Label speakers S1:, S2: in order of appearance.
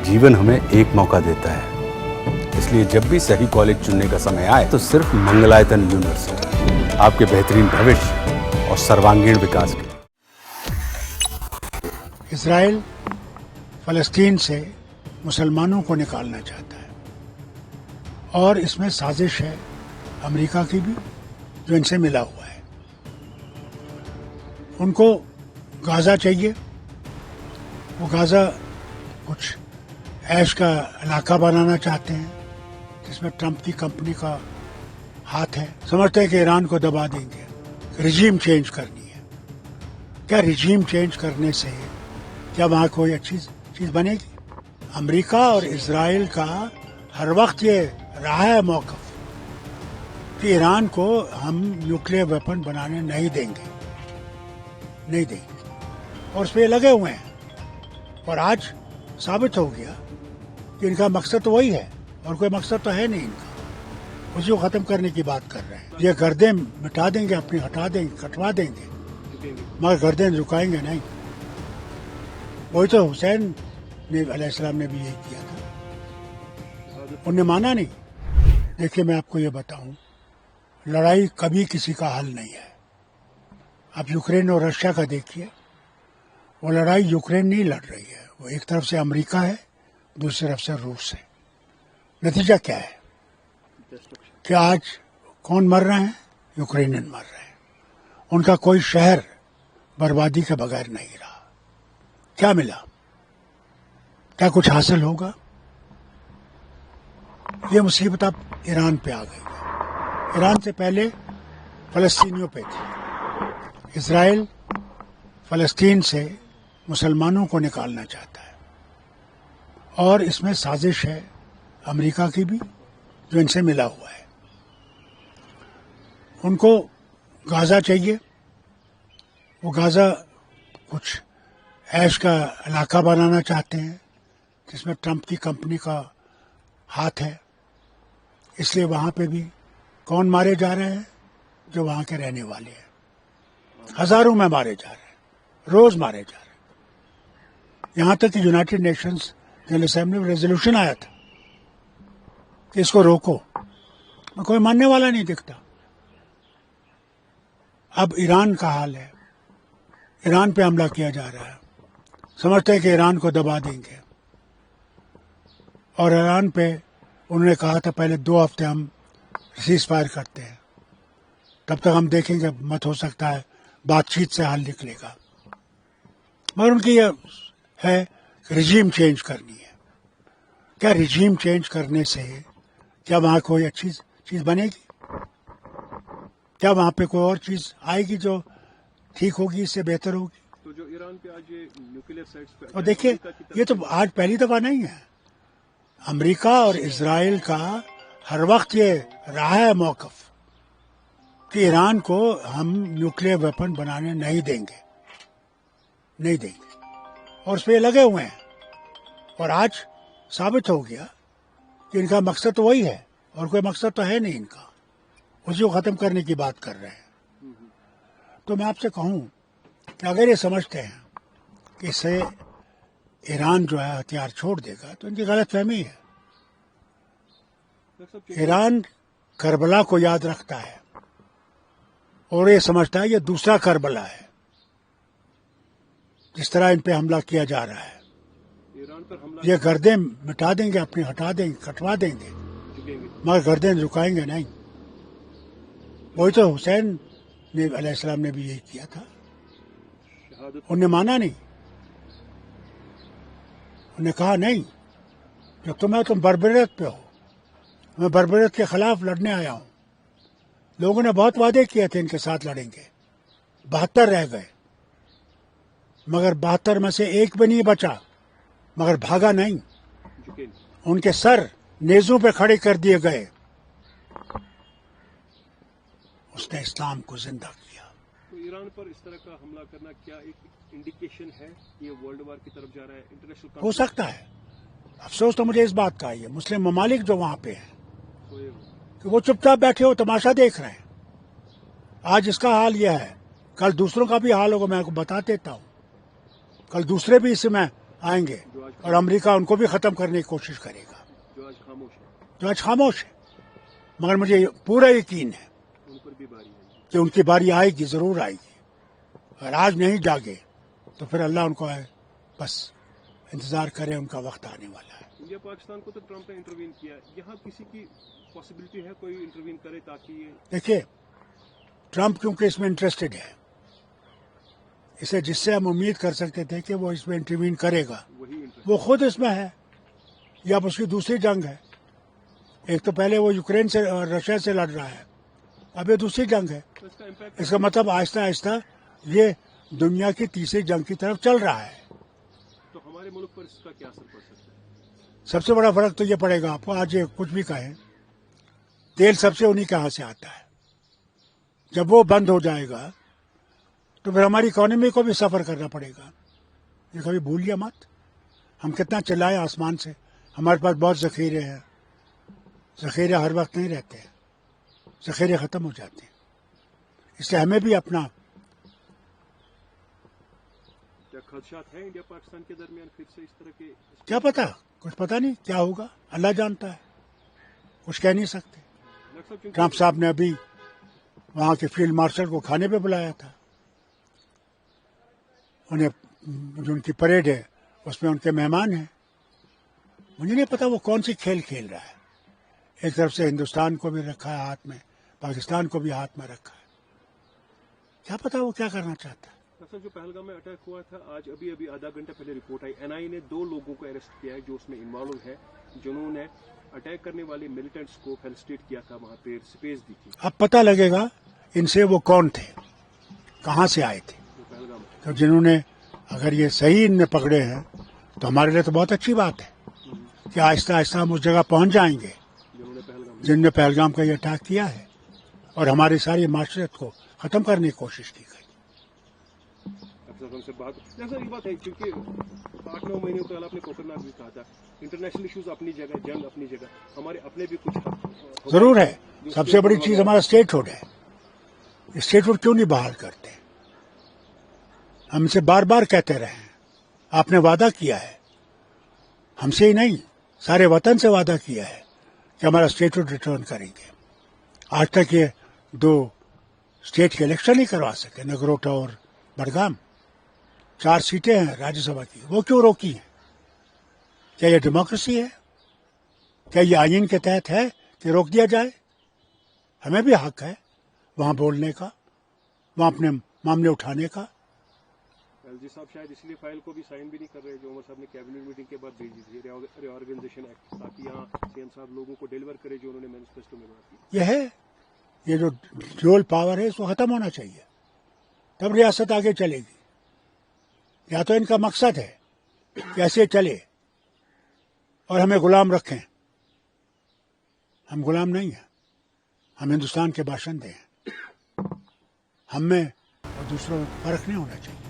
S1: जीवन हमें एक मौका देता है, इसलिए जब भी सही कॉलेज चुनने का समय आए तो सिर्फ मंगलायतन यूनिवर्सिटी आपके बेहतरीन भविष्य और सर्वांगीण विकास के लिए।
S2: इसराइल फ़लस्तीन से मुसलमानों को निकालना चाहता है और इसमें साजिश है अमेरिका की भी, जो इनसे मिला हुआ है। उनको गाज़ा चाहिए, वो गाज़ा कुछ ऐश का इलाका बनाना चाहते हैं जिसमें ट्रंप की कंपनी का हाथ है। समझते हैं कि ईरान को दबा देंगे, रिजीम चेंज करनी है। क्या रिजीम चेंज करने से क्या वहाँ कोई अच्छी चीज़ बनेगी? अमेरिका और इजराइल का हर वक्त ये रहा है मौक़िफ़ कि ईरान को हम न्यूक्लियर वेपन बनाने नहीं देंगे, और उस पर लगे हुए हैं। और आज साबित हो गया कि इनका मकसद तो वही है और कोई मकसद तो है नहीं इनका, उसी को ख़त्म करने की बात कर रहे हैं। ये गर्दें मिटा देंगे, अपनी हटा देंगे, कटवा देंगे, मगर गर्दें झुकाएंगे नहीं। वही तो हुसैन अलैहिस्सलाम ने भी यही किया था, उन्हें माना नहीं। देखिए, मैं आपको ये बताऊं, लड़ाई कभी किसी का हल नहीं है। आप यूक्रेन और रशिया का देखिए, वो लड़ाई यूक्रेन नहीं लड़ रही है, वो एक तरफ से अमेरिका है, दूसरी तरफ से रूस है। नतीजा क्या है कि आज कौन मर रहे हैं? यूक्रेनियन मर रहे हैं। उनका कोई शहर बर्बादी के बगैर नहीं रहा। क्या मिला? क्या कुछ हासिल होगा? ये मुसीबत अब ईरान पे आ गई है। ईरान से पहले फ़लस्तीनियों पे थी। इसराइल फ़लस्तीन से मुसलमानों को निकालना चाहता है और इसमें साजिश है अमेरिका की भी, जो इनसे मिला हुआ है। उनको गाज़ा चाहिए, वो गाज़ा कुछ ऐश का इलाका बनाना चाहते हैं जिसमें ट्रंप की कंपनी का हाथ है। इसलिए वहाँ पे भी कौन मारे जा रहे हैं? जो वहाँ के रहने वाले हैं। हज़ारों में मारे जा रहे हैं, रोज़ मारे जा रहे हैं। यहाँ तक कि यूनाइटेड नेशंस जनरल असेंबली में रेजोल्यूशन आया था कि इसको रोको, कोई मानने वाला नहीं दिखता। अब ईरान का हाल है, ईरान पे हमला किया जा रहा है। समझते हैं कि ईरान को दबा देंगे, और ईरान पे उन्होंने कहा था पहले 2 हफ्ते हम सीज फायर करते हैं, तब तक हम देखेंगे, मत हो सकता है बातचीत से हल निकलेगा। मगर उनकी यह है कि रिजीम चेंज करनी है। क्या रिजीम चेंज करने से क्या वहाँ कोई अच्छी चीज़ बनेगी? क्या वहाँ पे कोई और चीज़ आएगी जो ठीक होगी, इससे बेहतर होगी?
S3: तो जो ईरान पे आज ये न्यूक्लियर साइट्स पे,
S2: और देखिए, ये तो आज पहली दफ़ा नहीं है। अमेरिका और इजराइल का हर वक्त ये रहा है मौक़िफ़ कि ईरान को हम न्यूक्लियर वेपन बनाने नहीं देंगे, और उस पर लगे हुए हैं। और आज साबित हो गया कि इनका मकसद तो वही है और कोई मकसद तो है नहीं इनका, उसी को ख़त्म करने की बात कर रहे हैं। तो मैं आपसे कहूँ कि अगर ये समझते हैं कि इससे ईरान जो है हथियार छोड़ देगा, तो इनकी गलतफहमी है। ईरान करबला को याद रखता है और ये समझता है ये दूसरा करबला है, जिस तरह इन पे हमला किया जा रहा है। ये गर्दें मिटा देंगे, अपनी हटा देंगे, कटवा देंगे, मगर गर्दें झुकाएंगे नहीं। वही तो हुसैन अलैहिस्सलाम ने भी यही किया था, उन्हें माना नहीं। उन्हें कहा नहीं, जब तुम बर्बरियत पे हो, मैं बर्बरियत के खिलाफ लड़ने आया हूँ। लोगों ने बहुत वादे किए थे इनके साथ लड़ेंगे, 72 रह गए, मगर 72 में से एक भी नहीं बचा, मगर भागा नहीं। उनके सर नेज़ों पे खड़े कर दिए गए। उसने इस्लाम को जिंदा किया।
S3: तो ईरान पर इस तरह का हमला करना क्या एक इंडिकेशन है कि ये वर्ल्ड वार की तरफ जा रहा है? इंटरनेशनल
S2: हो सकता है। अफसोस तो मुझे इस बात का ही है, मुस्लिम ममालिक जो वहाँ पे हैं, कि वो चुपचाप बैठे हो, तमाशा देख रहे हैं। आज इसका हाल यह है, कल दूसरों का भी हाल होगा। मैं आपको बता देता हूँ, कल दूसरे भी इसमें आएंगे और अमेरिका उनको भी ख़त्म करने की कोशिश करेगा,
S3: जो आज खामोश है,
S2: जो आज खामोश है। मगर मुझे पूरा यकीन है
S3: उन पर भी बारी है।
S2: कि उनकी बारी आएगी, ज़रूर आएगी। अगर आज नहीं जागे तो फिर अल्लाह उनको है, बस इंतज़ार करें, उनका वक्त आने वाला है।
S3: इंडिया पाकिस्तान को तो ट्रंप ने इंटरवीन किया, यहाँ किसी की पॉसिबिलिटी है कोई इंटरवीन करे ताकि ये
S2: देखिए, ट्रंप क्योंकि इसमें इंटरेस्टेड है, इसे जिससे हम उम्मीद कर सकते थे कि वो इसमें इंटरवीन करेगा,
S3: वही इंटरवीन।
S2: वो खुद इसमें है। या अब उसकी दूसरी जंग है। एक तो पहले वो यूक्रेन से और रशिया से लड़ रहा है, अब ये दूसरी जंग है।
S3: तो इसका इम्पैक्ट
S2: इसका मतलब आहिस्ता आहिस्ता ये दुनिया की तीसरी जंग की तरफ चल रहा है।
S3: तो हमारे मुल्क पर इसका क्या असर पड़ सकता है?
S2: सबसे बड़ा फर्क तो ये पड़ेगा, आपको आज ये कुछ भी कहें, तेल सबसे उन्हीं के हाथ से आता है। जब वो बंद हो जाएगा तो फिर हमारी इकोनॉमी को भी सफ़र करना पड़ेगा। ये कभी भूलिए मत, हम कितना चिल्लाए आसमान से, हमारे पास बहुत ज़ख़ीरे हैं। ज़ख़ीरे हर वक्त नहीं रहते हैं, ज़ख़ीरे ख़त्म हो जाते हैं। इसलिए हमें भी अपना,
S3: क्या खदशात है इंडिया पाकिस्तान के दरमियान फिर से इस तरह के?
S2: क्या पता, कुछ पता नहीं क्या होगा, अल्लाह जानता है, कुछ कह नहीं सकते।
S3: डॉक्टर साहब, क्योंकि
S2: ट्रंप साहब ने अभी वहाँ के फील्ड मार्शल को खाने पे बुलाया था। उन्हें जो उनकी परेड है उसमें उनके मेहमान हैं। मुझे नहीं पता वो कौन सी खेल खेल रहा है। एक तरफ से हिंदुस्तान को भी रखा है हाथ में, पाकिस्तान को भी हाथ में रखा है। क्या पता वो क्या करना चाहता है।
S3: डॉक्टर साहब, जो पहलगाम में अटैक हुआ था, आज अभी आधा घंटा पहले रिपोर्ट आई, एनआईए ने 2 लोगों को अरेस्ट किया है जो उसमें इन्वॉल्व है, जिन्होंने अटैक करने वाले मिलिटेंट्स को फेलिसिटेट किया था, वहाँ पे स्पेस दी थी।
S2: अब पता लगेगा इनसे वो कौन थे, कहाँ से आए थे।
S3: जो पहलगाम
S2: तो जिन्होंने, अगर ये सही इनने पकड़े हैं तो हमारे लिए तो बहुत अच्छी बात है कि आहिस्ता आहिस्ता हम उस जगह पहुंच जाएंगे जिनने पहलगाम का ये अटैक किया है, और हमारी सारी माशरत को ख़त्म करने की कोशिश की गई।
S3: हमसे बात एक बात है, क्योंकि 8-9 महीने पहले आपने कोकरनाग भी कहा था, इंटरनेशनल इश्यूज अपनी जगह, जंग अपनी जगह, हमारे अपने भी कुछ
S2: ज़रूर है। सबसे बड़ी चीज़ हमारा स्टेटहुड है। स्टेटहुड क्यों नहीं बहाल करते? हमसे बार बार कहते रहे हैं, आपने वादा किया है, हमसे ही नहीं सारे वतन से वादा किया है कि हमारा स्टेटहुड रिटर्न करेंगे। आज तक ये 2 स्टेट के इलेक्शन नहीं करवा सके, नगरोटा और बडगाम। 4 सीटें हैं राज्यसभा की, वो क्यों रोकी हैं? क्या ये डेमोक्रेसी है? क्या ये आईन के तहत है कि रोक दिया जाए? हमें भी हक है वहाँ बोलने का, वहाँ अपने मामले उठाने का।
S3: एलजी साहब शायद इसलिए फाइल को भी साइन भी नहीं कर रहे जो उमर साहब ने कैबिनेट मीटिंग के बाद भेजी थी, रीऑर्गेनाइजेशन एक्ट, ताकि यहाँ सीएम साहब लोगों को डिलीवर करे जो उन्होंने मैनिफेस्टो में बात की।
S2: यह है, ये जो ड्यूअल पावर है इसको ख़त्म होना चाहिए, तब रियासत आगे चलेगी। या तो इनका मकसद है कि ऐसे चले और हमें गुलाम रखें। हम गुलाम नहीं हैं, हम हिंदुस्तान के बाशिंदे हैं। हम में और दूसरों में फ़र्क नहीं होना चाहिए।